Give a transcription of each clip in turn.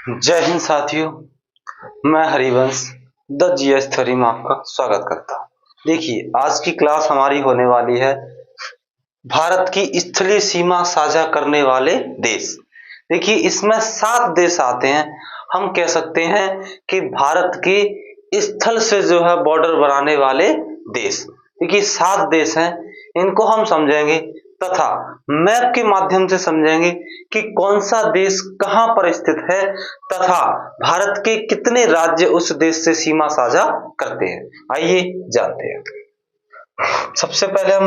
जय हिंद साथियों, मैं हरिवंश द जीएस थ्योरी में आपका स्वागत करता हूँ। देखिए, आज की क्लास हमारी होने वाली है भारत की स्थलीय सीमा साझा करने वाले देश। देखिए, इसमें 7 देश आते हैं। हम कह सकते हैं कि भारत के स्थल से जो है बॉर्डर बनाने वाले देश। देखिए, 7 देश हैं, इनको हम समझेंगे तथा मैप के माध्यम से समझेंगे कि कौन सा देश कहां पर स्थित है तथा भारत के कितने राज्य उस देश से सीमा साझा करते हैं। आइए जानते हैं। सबसे पहले हम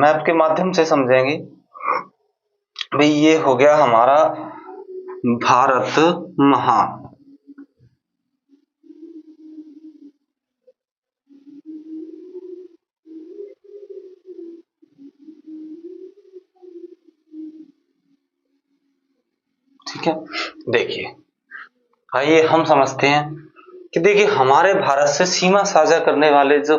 मैप के माध्यम से समझेंगे। भाई, ये हो गया हमारा भारत महा। ठीक है, देखिए, आइए हम समझते हैं कि देखिए हमारे भारत से सीमा साझा करने वाले जो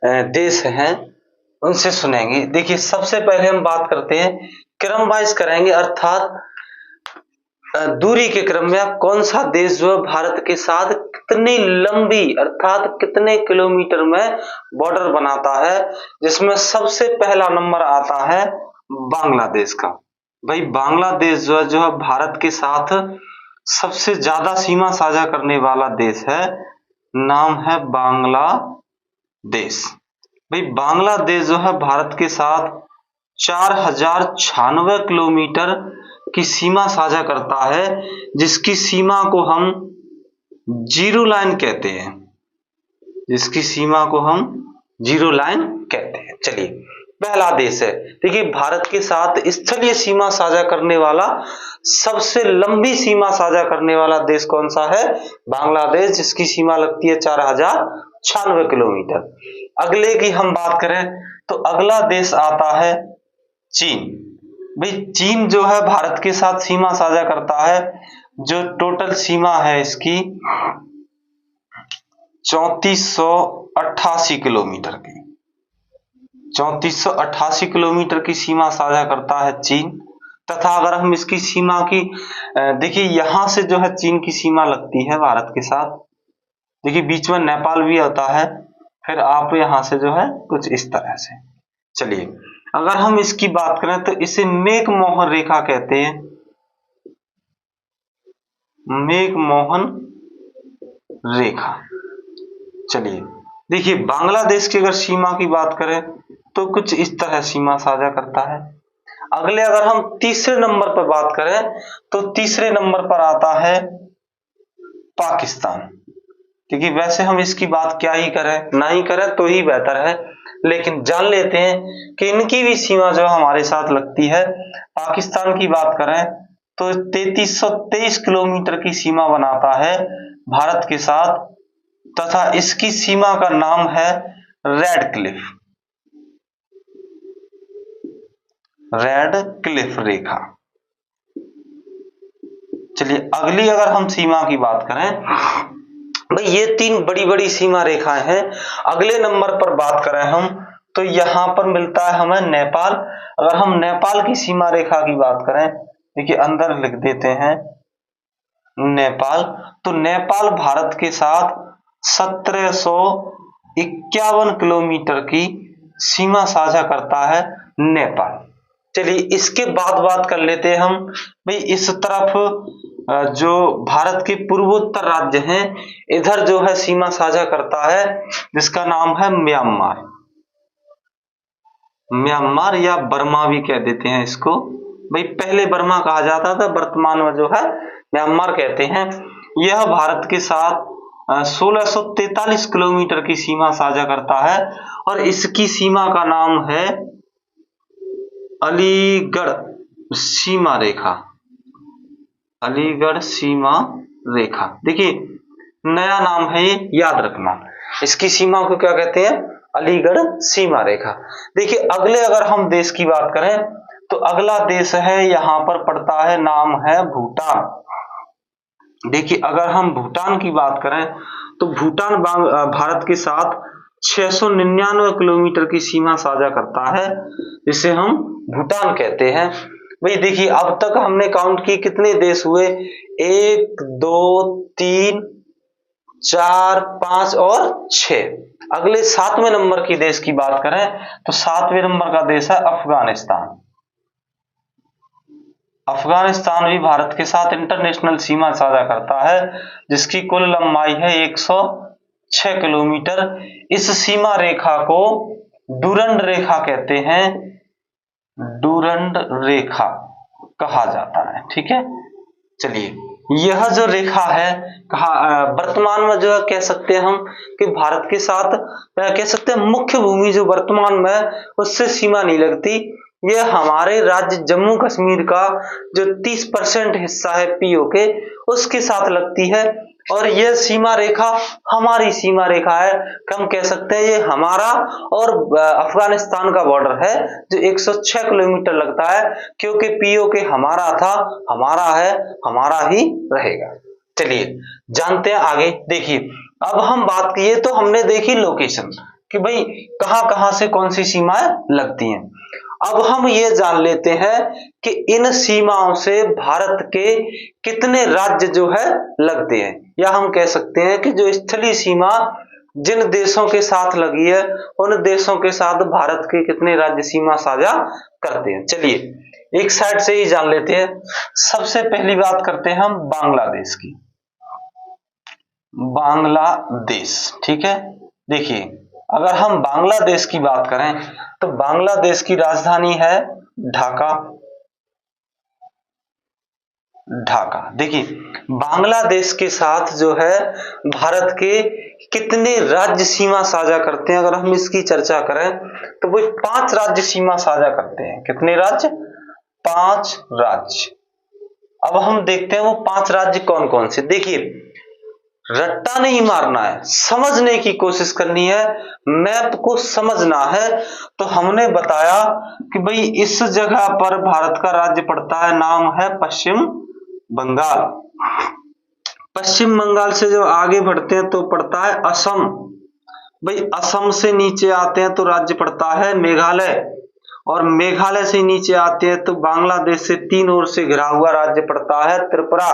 देश हैं उनसे सुनेंगे। देखिए, सबसे पहले हम बात करते हैं, क्रम वाइज करेंगे, अर्थात दूरी के क्रम में आप कौन सा देश जो है भारत के साथ कितनी लंबी अर्थात कितने किलोमीटर में बॉर्डर बनाता है, जिसमें सबसे पहला नंबर आता है बांग्लादेश का। भाई, बांग्लादेश जो है भारत के साथ सबसे ज्यादा सीमा साझा करने वाला देश है। नाम है बांग्लादेश। भाई, बांग्लादेश जो है भारत के साथ 4096 किलोमीटर की सीमा साझा करता है, जिसकी सीमा को हम जीरो लाइन कहते हैं। जिसकी सीमा को हम जीरो लाइन कहते हैं। चलिए, पहला देश है। देखिए, भारत के साथ स्थलीय सीमा साझा करने वाला सबसे लंबी सीमा साझा करने वाला देश कौन सा है? बांग्लादेश, जिसकी सीमा लगती है 4096 किलोमीटर। अगले की हम बात करें तो अगला देश आता है चीन। भाई, चीन जो है भारत के साथ सीमा साझा करता है, जो टोटल सीमा है इसकी 3488 किलोमीटर की। 3488 किलोमीटर की सीमा साझा करता है चीन। तथा अगर हम इसकी सीमा की देखिए, यहां से जो है चीन की सीमा लगती है भारत के साथ। देखिए, बीच में नेपाल भी आता है, फिर आप यहां से जो है कुछ इस तरह से। चलिए, अगर हम इसकी बात करें तो इसे मैकमोहन रेखा कहते हैं। मैकमोहन रेखा। चलिए, देखिए, बांग्लादेश की अगर सीमा की बात करें तो कुछ इस तरह सीमा साझा करता है। अगले अगर हम तीसरे नंबर पर बात करें तो तीसरे नंबर पर आता है पाकिस्तान। क्योंकि वैसे हम इसकी बात क्या ही करें, ना ही करें तो ही बेहतर है, लेकिन जान लेते हैं कि इनकी भी सीमा जो हमारे साथ लगती है। पाकिस्तान की बात करें तो 3323 किलोमीटर की सीमा बनाता है भारत के साथ, तथा इसकी सीमा का नाम है रेड क्लिफ। रेड क्लिफ रेखा। चलिए, अगली अगर हम सीमा की बात करें, भाई ये 3 बड़ी बड़ी सीमा रेखाएं हैं। अगले नंबर पर बात करें हम तो यहां पर मिलता है हमें नेपाल। अगर हम नेपाल की सीमा रेखा की बात करें, देखिए अंदर लिख देते हैं नेपाल, तो नेपाल भारत के साथ 1751 किलोमीटर की सीमा साझा करता है नेपाल। चलिए, इसके बाद बात कर लेते हैं हम। भाई, इस तरफ जो भारत के पूर्वोत्तर राज्य हैं, इधर जो है सीमा साझा करता है, जिसका नाम है म्यांमार। म्यांमार या बर्मा भी कह देते हैं इसको। भाई, पहले बर्मा कहा जाता था, वर्तमान में जो है म्यांमार कहते हैं। यह भारत के साथ 1643 किलोमीटर की सीमा साझा करता है और इसकी सीमा का नाम है अलीगढ़ सीमा रेखा। अलीगढ़ सीमा रेखा। देखिए, नया नाम है, ये याद रखना। इसकी सीमा को क्या कहते हैं? अलीगढ़ सीमा रेखा। देखिए, अगले अगर हम देश की बात करें तो अगला देश है, यहां पर पड़ता है, नाम है भूटान। देखिए, अगर हम भूटान की बात करें तो भूटान भारत के साथ 699 किलोमीटर की सीमा साझा करता है, जिसे हम भूटान कहते हैं। भाई देखिए अब तक हमने काउंट की कितने देश हुए, 1 2 3 4 5 और 6। अगले 7वें नंबर की देश की बात करें तो 7वें नंबर का देश है अफगानिस्तान। अफगानिस्तान भी भारत के साथ इंटरनेशनल सीमा साझा करता है जिसकी कुल लंबाई है 106 किलोमीटर। इस सीमा रेखा को डूरंड रेखा कहते हैं, डूरंड रेखा कहा जाता है। ठीक है, चलिए यह जो रेखा है कहा वर्तमान में जो है कह सकते हैं हम कि भारत के साथ कह सकते हैं मुख्य भूमि जो वर्तमान में उससे सीमा नहीं लगती, यह हमारे राज्य जम्मू कश्मीर का जो 30% हिस्सा है पीओके उसके साथ लगती है। और यह सीमा रेखा हमारी सीमा रेखा है, हम कह सकते हैं ये हमारा और अफगानिस्तान का बॉर्डर है जो 106 किलोमीटर लगता है, क्योंकि पीओके हमारा था, हमारा है, हमारा ही रहेगा। चलिए जानते हैं आगे। देखिए अब हम बात की, ये तो हमने देखी लोकेशन कि भाई कहां कहां से कौन सी सीमाएं लगती हैं। अब हम ये जान लेते हैं कि इन सीमाओं से भारत के कितने राज्य जो है लगते हैं, या हम कह सकते हैं कि जो स्थलीय सीमा जिन देशों के साथ लगी है उन देशों के साथ भारत के कितने राज्य सीमा साझा करते हैं। चलिए एक साइड से ही जान लेते हैं। सबसे पहली बात करते हैं हम बांग्लादेश की। बांग्लादेश, ठीक है, देखिए अगर हम बांग्लादेश की बात करें तो बांग्लादेश की राजधानी है ढाका। ढाका, देखिए बांग्लादेश के साथ जो है भारत के कितने राज्य सीमा साझा करते हैं, अगर हम इसकी चर्चा करें तो वो 5 राज्य सीमा साझा करते हैं। कितने राज्य? 5 राज्य। अब हम देखते हैं वो 5 राज्य कौन कौन से। देखिए रट्टा नहीं मारना है, समझने की कोशिश करनी है, मैप को समझना है। तो हमने बताया कि भाई इस जगह पर भारत का राज्य पड़ता है, नाम है पश्चिम बंगाल। पश्चिम बंगाल से जो आगे बढ़ते हैं तो पड़ता है असम। भाई असम से नीचे आते हैं तो राज्य पड़ता है मेघालय, और मेघालय से नीचे आते हैं तो बांग्लादेश से 3 ओर से घिरा हुआ राज्य पड़ता है त्रिपुरा,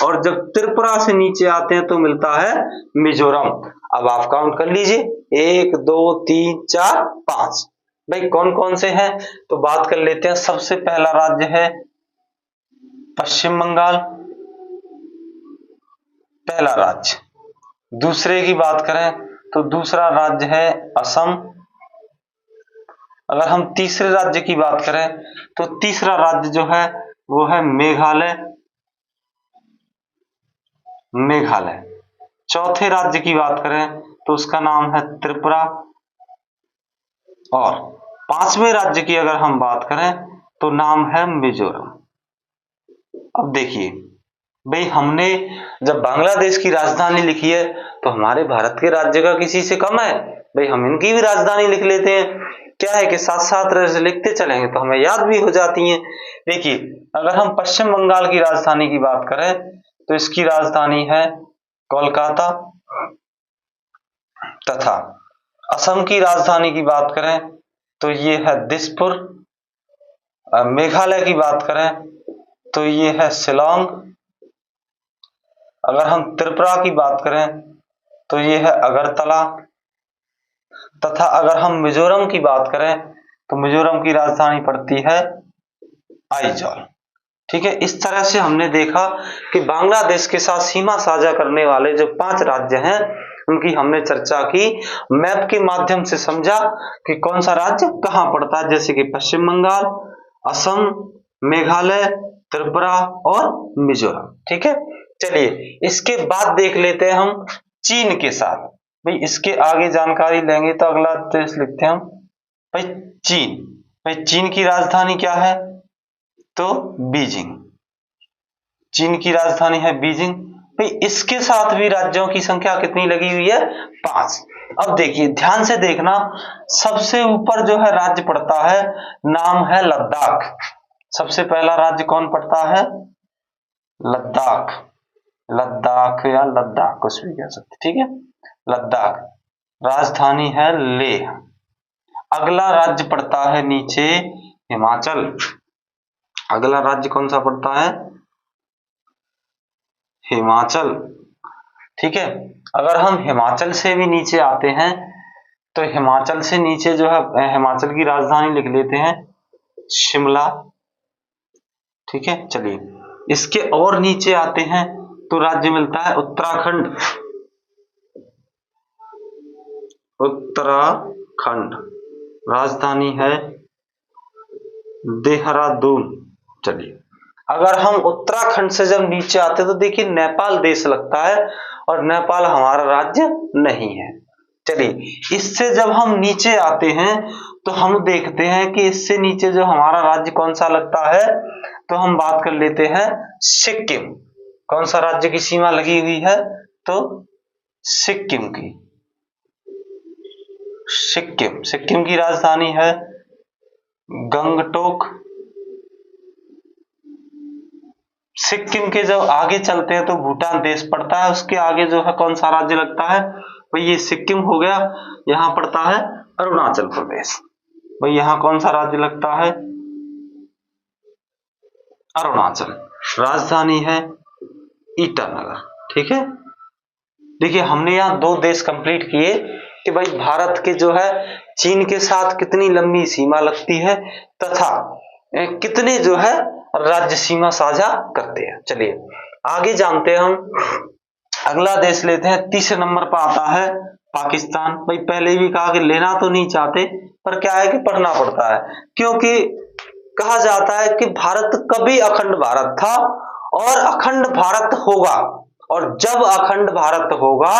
और जब त्रिपुरा से नीचे आते हैं तो मिलता है मिजोरम। अब आप काउंट कर लीजिए 1 2 3 4 5। भाई कौन कौन से हैं तो बात कर लेते हैं। सबसे पहला राज्य है पश्चिम बंगाल, पहला राज्य। दूसरे की बात करें तो दूसरा राज्य है असम। अगर हम तीसरे राज्य की बात करें तो तीसरा राज्य जो है वो है मेघालय। मेघालय। चौथे राज्य की बात करें तो उसका नाम है त्रिपुरा, और 5वें राज्य की अगर हम बात करें तो नाम है मिजोरम। अब देखिए भाई हमने जब बांग्लादेश की राजधानी लिखी है तो हमारे भारत के राज्य का किसी से कम है, भाई हम इनकी भी राजधानी लिख लेते हैं। क्या है कि साथ साथ लिखते चलेंगे तो हमें याद भी हो जाती है। देखिए अगर हम पश्चिम बंगाल की राजधानी की बात करें तो इसकी राजधानी है कोलकाता, तथा असम की राजधानी की बात करें तो ये है दिसपुर। मेघालय की बात करें तो ये है शिलोंग। अगर हम त्रिपुरा की बात करें तो ये है अगरतला, तथा अगर हम मिजोरम की बात करें तो मिजोरम की राजधानी पड़ती है आइजॉल। ठीक है, इस तरह से हमने देखा कि बांग्लादेश के साथ सीमा साझा करने वाले जो 5 राज्य हैं उनकी हमने चर्चा की, मैप के माध्यम से समझा कि कौन सा राज्य कहां पड़ता है, जैसे कि पश्चिम बंगाल, असम, मेघालय, त्रिपुरा और मिजोरम। ठीक है, चलिए इसके बाद देख लेते हैं हम चीन के साथ। भाई इसके आगे जानकारी लेंगे तो अगला देश लिखते हैं हम भाई चीन। भाई चीन की राजधानी क्या है तो बीजिंग। चीन की राजधानी है बीजिंग। भाई इसके साथ भी राज्यों की संख्या कितनी लगी हुई है 5। अब देखिए ध्यान से देखना, सबसे ऊपर जो है राज्य पड़ता है नाम है लद्दाख। सबसे पहला राज्य कौन पड़ता है लद्दाख। लद्दाख या लद्दाख कुछ भी कह सकते, ठीक है, लद्दाख। राजधानी है लेह। अगला राज्य पड़ता है नीचे हिमाचल। अगला राज्य कौन सा पड़ता है? हिमाचल। ठीक है, अगर हम हिमाचल से भी नीचे आते हैं तो हिमाचल से नीचे जो है हिमाचल की राजधानी लिख लेते हैं शिमला। ठीक है, चलिए इसके और नीचे आते हैं तो राज्य मिलता है उत्तराखंड। उत्तराखंड, राजधानी है देहरादून। चलिए अगर हम उत्तराखंड से जब नीचे आते हैं तो देखिए नेपाल देश लगता है और नेपाल हमारा राज्य नहीं है। चलिए इससे जब हम नीचे आते हैं तो हम देखते हैं कि इससे नीचे जो हमारा राज्य कौन सा लगता है, तो हम बात कर लेते हैं सिक्किम। कौन सा राज्य की सीमा लगी हुई है? तो सिक्किम की। सिक्किम की राजधानी है गंगटोक। सिक्किम के जब आगे चलते हैं तो भूटान देश पड़ता है, उसके आगे जो है कौन सा राज्य लगता है? भाई ये सिक्किम हो गया, यहां पड़ता है अरुणाचल प्रदेश। भाई यहां कौन सा राज्य लगता है? अरुणाचल। राजधानी है ईटानगर। ठीक है, देखिए हमने यहाँ 2 देश कंप्लीट किए कि भाई भारत के जो है चीन के साथ कितनी लंबी सीमा लगती है तथा कितने जो है राज्य सीमा साझा करते हैं। चलिए आगे जानते हैं हम। अगला देश लेते हैं, तीसरे नंबर पर आता है पाकिस्तान। भाई पहले भी कहा कि लेना तो नहीं चाहते पर क्या है कि पढ़ना पड़ता है, क्योंकि कहा जाता है कि भारत कभी अखंड भारत था और अखंड भारत होगा, और जब अखंड भारत होगा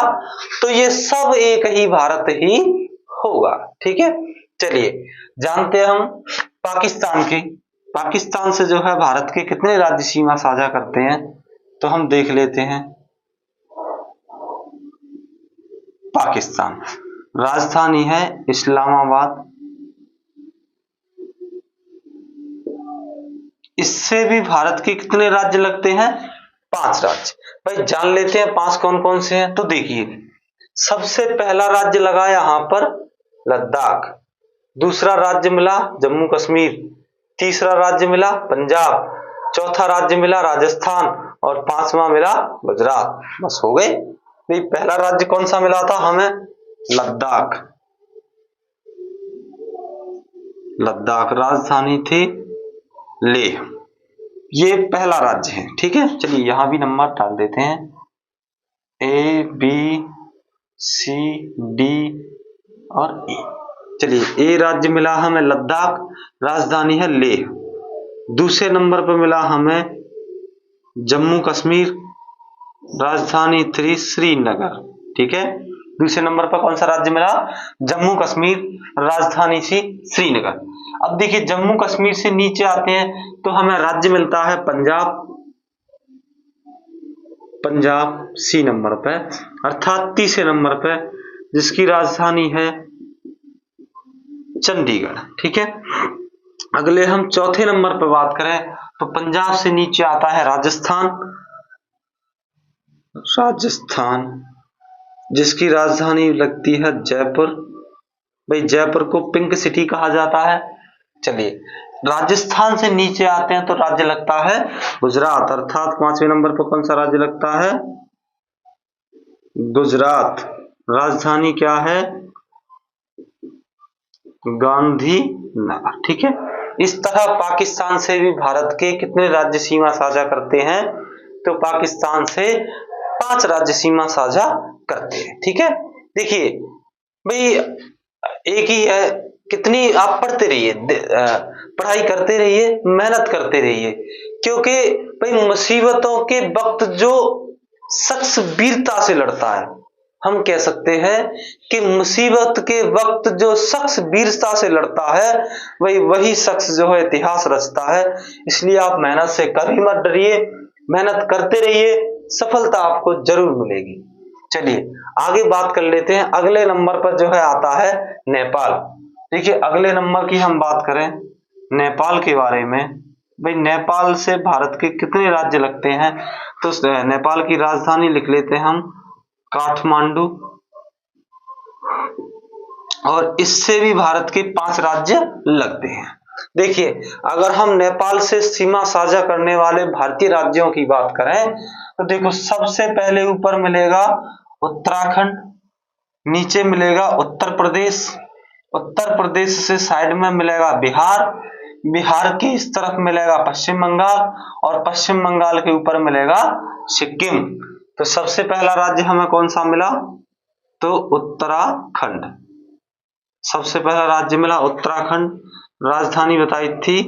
तो ये सब एक ही भारत ही होगा। ठीक है, चलिए जानते हैं हम पाकिस्तान की। पाकिस्तान से जो है भारत के कितने राज्य सीमा साझा करते हैं, तो हम देख लेते हैं। पाकिस्तान, राजधानी है इस्लामाबाद। इससे भी भारत के कितने राज्य लगते हैं? 5 राज्य। भाई जान लेते हैं 5 कौन कौन से हैं। तो देखिए सबसे पहला राज्य लगा यहां पर लद्दाख, दूसरा राज्य मिला जम्मू कश्मीर, तीसरा राज्य मिला पंजाब, चौथा राज्य मिला राजस्थान और 5वां मिला गुजरात। बस हो गए। भाई पहला राज्य कौन सा मिला था हमें? लद्दाख। लद्दाख, राजधानी थी लेह। ये पहला राज्य है। ठीक है, चलिए यहां भी नंबर डाल देते हैं A B C D और E। चलिए ए राज्य मिला हमें लद्दाख, राजधानी है लेह। दूसरे नंबर पर मिला हमें जम्मू कश्मीर, राजधानी थी श्रीनगर। ठीक है, दूसरे नंबर पर कौन सा राज्य मिला? जम्मू कश्मीर, राजधानी थी श्रीनगर। अब देखिए जम्मू कश्मीर से नीचे आते हैं तो हमें राज्य मिलता है पंजाब। पंजाब C नंबर पे, अर्थात तीसरे नंबर पे, जिसकी राजधानी है चंडीगढ़। ठीक है, अगले हम चौथे नंबर पर बात करें तो पंजाब से नीचे आता है राजस्थान। राजस्थान, जिसकी राजधानी लगती है जयपुर। भाई जयपुर को पिंक सिटी कहा जाता है। चलिए राजस्थान से नीचे आते हैं तो राज्य लगता है गुजरात, अर्थात 5वें नंबर पर कौन सा राज्य लगता है? गुजरात। राजधानी क्या है? गांधीनगर। ठीक है, इस तरह पाकिस्तान से भी भारत के कितने राज्य सीमा साझा करते हैं? तो पाकिस्तान से 5 राज्य सीमा साझा करते हैं। ठीक है, देखिए भाई एक ही है, कितनी आप पढ़ते रहिए, पढ़ाई करते रहिए, मेहनत करते रहिए, क्योंकि भाई मुसीबतों के वक्त जो शख्स वीरता से लड़ता है, हम कह सकते हैं कि मुसीबत के वक्त जो शख्स वीरता से लड़ता है वही शख्स जो है इतिहास रचता है। इसलिए आप मेहनत से कभी मत डरिए, मेहनत करते रहिए, सफलता आपको जरूर मिलेगी। चलिए आगे बात कर लेते हैं। अगले नंबर पर जो है आता है नेपाल। देखिए अगले नंबर की हम बात करें नेपाल के बारे में। भाई नेपाल से भारत के कितने राज्य लगते हैं? तो नेपाल की राजधानी लिख लेते हैं हम काठमांडू, और इससे भी भारत के 5 राज्य लगते हैं। देखिए, अगर हम नेपाल से सीमा साझा करने वाले भारतीय राज्यों की बात करें तो देखो, सबसे पहले ऊपर मिलेगा उत्तराखंड, नीचे मिलेगा उत्तर प्रदेश, उत्तर प्रदेश से साइड में मिलेगा बिहार, बिहार के इस तरफ मिलेगा पश्चिम बंगाल, और पश्चिम बंगाल के ऊपर मिलेगा सिक्किम। तो सबसे पहला राज्य हमें कौन सा मिला? तो उत्तराखंड। सबसे पहला राज्य मिला उत्तराखंड, राजधानी बताई थी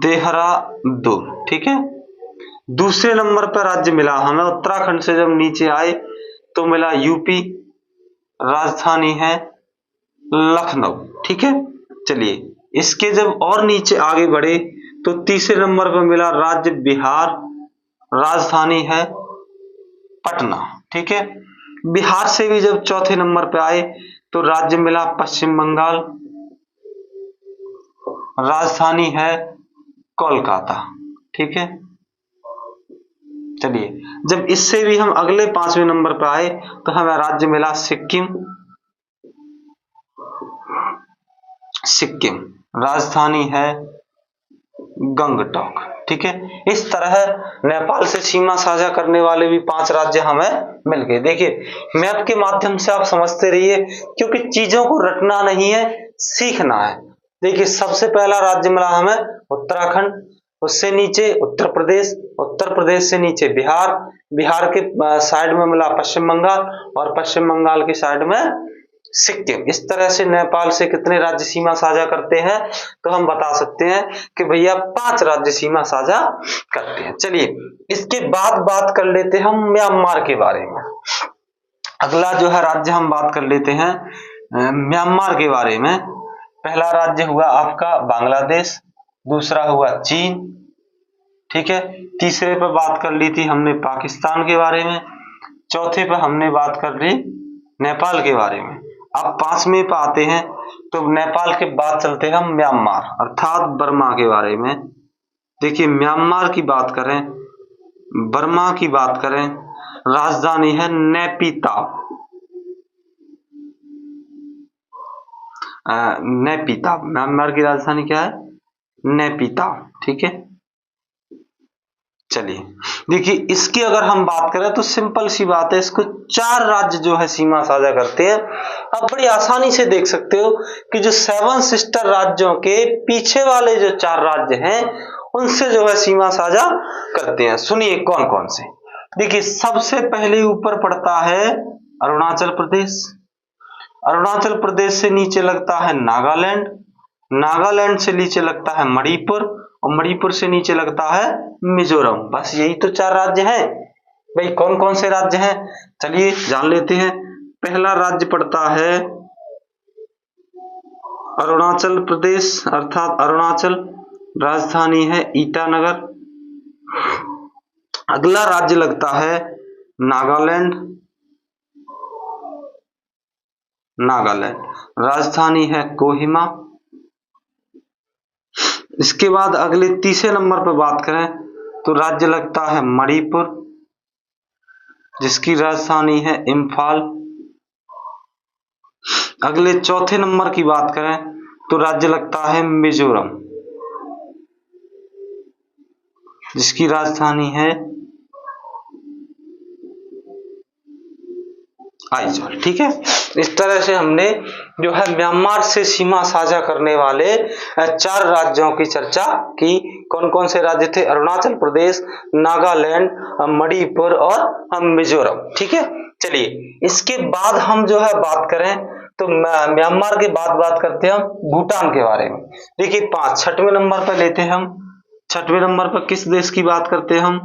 देहरादून। ठीक है। दूसरे नंबर पर राज्य मिला हमें, उत्तराखंड से जब नीचे आए तो मिला यूपी, राजधानी है लखनऊ। ठीक है। चलिए, इसके जब और नीचे आगे बढ़े तो तीसरे नंबर पर मिला राज्य बिहार, राजधानी है पटना। ठीक है। बिहार से भी जब चौथे नंबर पे आए तो राज्य मिला पश्चिम बंगाल, राजधानी है कोलकाता। ठीक है। चलिए, जब इससे भी हम अगले 5वें नंबर पर आए तो हमें राज्य मिला सिक्किम, सिक्किम, राजधानी है गंगटोक। ठीक है। इस तरह नेपाल से सीमा साझा करने वाले भी 5 राज्य हमें मिल गए। देखिए, मैप के माध्यम से आप समझते रहिए, क्योंकि चीजों को रटना नहीं है, सीखना है। देखिए, सबसे पहला राज्य मिला हमें उत्तराखंड, उससे नीचे उत्तर प्रदेश, उत्तर प्रदेश से नीचे बिहार, बिहार के साइड में मिला पश्चिम बंगाल, और पश्चिम बंगाल की साइड में सिक्किम। इस तरह से नेपाल से कितने राज्य सीमा साझा करते हैं? तो हम बता सकते हैं कि भैया 5 राज्य सीमा साझा करते हैं। चलिए, इसके बाद बात कर लेते हैं हम म्यांमार के बारे में। अगला जो है राज्य हम बात कर लेते हैं म्यांमार के बारे में। पहला राज्य हुआ आपका बांग्लादेश, दूसरा हुआ चीन। ठीक है। तीसरे पर बात कर ली थी हमने पाकिस्तान के बारे में, चौथे पर हमने बात कर ली नेपाल के बारे में। अब 5वें पे आते हैं, तो नेपाल के बाद चलते हैं हम म्यांमार अर्थात बर्मा के बारे में। देखिए, म्यांमार की बात करें, बर्मा की बात करें, राजधानी है नैपीताव, नैपीताव। म्यांमार की राजधानी क्या है? नैपीताव। ठीक है। चलिए, देखिए, इसकी अगर हम बात करें तो सिंपल सी बात है, इसको 4 राज्य जो है सीमा साझा करते हैं। आप बड़ी आसानी से देख सकते हो कि जो 7 सिस्टर राज्यों के पीछे वाले जो 4 राज्य हैं उनसे जो है सीमा साझा करते हैं। सुनिए कौन कौन से। देखिए, सबसे पहले ऊपर पड़ता है अरुणाचल प्रदेश, अरुणाचल प्रदेश से नीचे लगता है नागालैंड, नागालैंड से नीचे लगता है मणिपुर, और मणिपुर से नीचे लगता है मिजोरम। बस यही तो 4 राज्य हैं। भाई, कौन कौन से राज्य हैं? चलिए जान लेते हैं। पहला राज्य पड़ता है अरुणाचल प्रदेश अर्थात अरुणाचल, राजधानी है ईटानगर। अगला राज्य लगता है नागालैंड, नागालैंड, राजधानी है कोहिमा। इसके बाद अगले तीसरे नंबर पर बात करें तो राज्य लगता है मणिपुर, जिसकी राजधानी है इम्फाल। अगले चौथे नंबर की बात करें तो राज्य लगता है मिजोरम, जिसकी राजधानी है आइजॉल। ठीक है। इस तरह से हमने जो है म्यांमार से सीमा साझा करने वाले 4 राज्यों की चर्चा की। कौन कौन से राज्य थे? अरुणाचल प्रदेश, नागालैंड, मणिपुर और मिजोरम। ठीक है। चलिए, इसके बाद हम जो है बात करें तो म्यांमार के बाद बात करते हैं हम भूटान के बारे में। देखिए, 6वें नंबर पर लेते हैं हम। 6वें नंबर पर किस देश की बात करते हैं हम?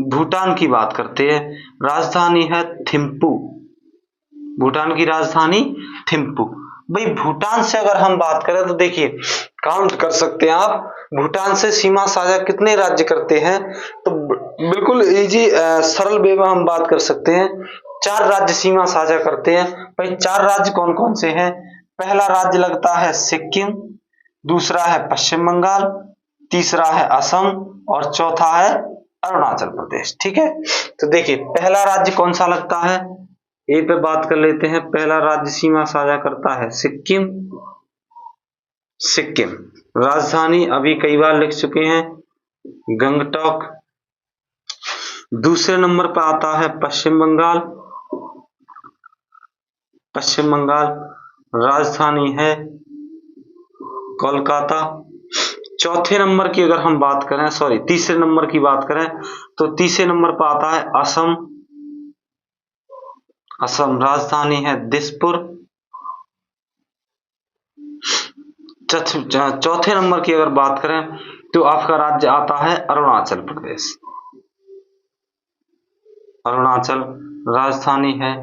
भूटान की बात करते हैं। राजधानी है थिम्पू, भूटान की राजधानी थिम्पू। भाई, भूटान से अगर हम बात करें तो देखिए, काउंट कर सकते हैं आप, भूटान से सीमा साझा कितने राज्य करते हैं? तो बिल्कुल इजी सरल वे में हम बात कर सकते हैं, 4 राज्य सीमा साझा करते हैं। भाई, 4 राज्य कौन कौन से हैं? पहला राज्य लगता है सिक्किम, दूसरा है पश्चिम बंगाल, तीसरा है असम, और चौथा है अरुणाचल प्रदेश। ठीक है। तो देखिए, पहला राज्य कौन सा लगता है? ए पे बात कर लेते हैं। पहला राज्य सीमा साझा करता है सिक्किम, सिक्किम। राजधानी अभी कई बार लिख चुके हैं, गंगटोक। दूसरे नंबर पर आता है पश्चिम बंगाल। पश्चिम बंगाल राजधानी है कोलकाता। चौथे नंबर की अगर हम बात करें, तीसरे नंबर की बात करें तो तीसरे नंबर पर आता है असम। असम राजधानी है दिसपुर। चौथे नंबर की अगर बात करें तो आपका राज्य आता है अरुणाचल प्रदेश। अरुणाचल राजधानी है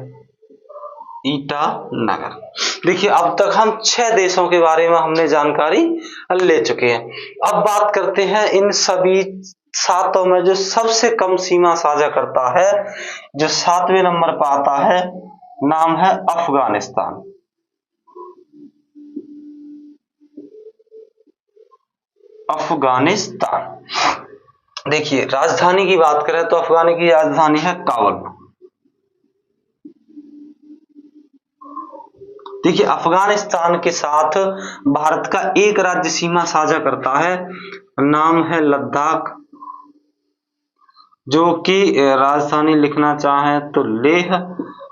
ईटानगर। देखिए अब तक हम 6 देशों के बारे में हमने जानकारी ले चुके हैं। अब बात करते हैं इन सभी 7 में जो सबसे कम सीमा साझा करता है, जो 7वें नंबर पर आता है, नाम है अफगानिस्तान। अफगानिस्तान। देखिए राजधानी की बात करें तो अफगान की राजधानी है काबुल। देखिए अफगानिस्तान के साथ भारत का एक राज्य सीमा साझा करता है, नाम है लद्दाख, जो कि राजधानी लिखना चाहे तो लेह।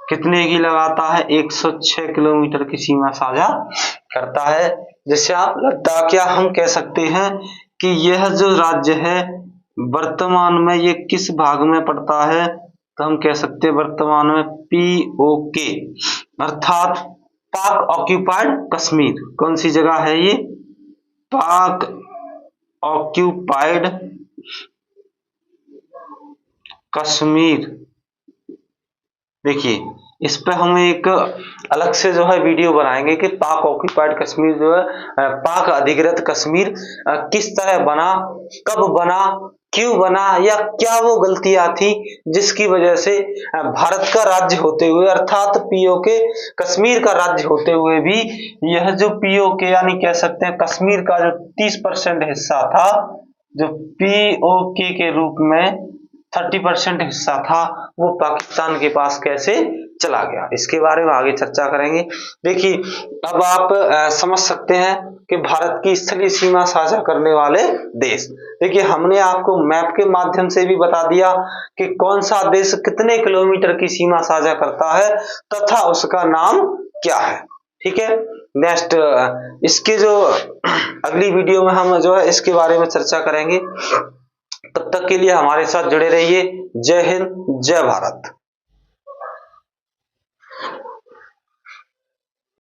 कितने की लगाता है? 106 किलोमीटर की सीमा साझा करता है। जैसे आप लद्दाख, या हम कह सकते हैं कि यह जो राज्य है वर्तमान में ये किस भाग में पड़ता है, तो हम कह सकते हैं वर्तमान में POK अर्थात पाक ऑक्यूपाइड कश्मीर। कौन सी जगह है ये? पाक ऑक्यूपाइड कश्मीर। देखिए इस पे हम एक अलग से जो है वीडियो बनाएंगे कि पाक ऑक्यूपाइड कश्मीर जो है पाक अधिकृत कश्मीर किस तरह बना, कब बना, क्यों बना, या क्या वो गलतियां थी जिसकी वजह से भारत का राज्य होते हुए अर्थात POK कश्मीर का राज्य होते हुए भी यह जो POK यानी कह सकते हैं कश्मीर का जो 30% हिस्सा था, जो POK के रूप में 30% हिस्सा था, वो पाकिस्तान के पास कैसे चला गया, इसके बारे में आगे चर्चा करेंगे। देखिए अब आप समझ सकते हैं कि भारत की स्थलीय सीमा साझा करने वाले देश। देखिए हमने आपको मैप के माध्यम से भी बता दिया कि कौन सा देश कितने किलोमीटर की सीमा साझा करता है तथा उसका नाम क्या है। ठीक है, नेक्स्ट इसके जो अगली वीडियो में हम जो है इसके बारे में चर्चा करेंगे। तब तक के लिए हमारे साथ जुड़े रहिए। जय हिंद, जय भारत।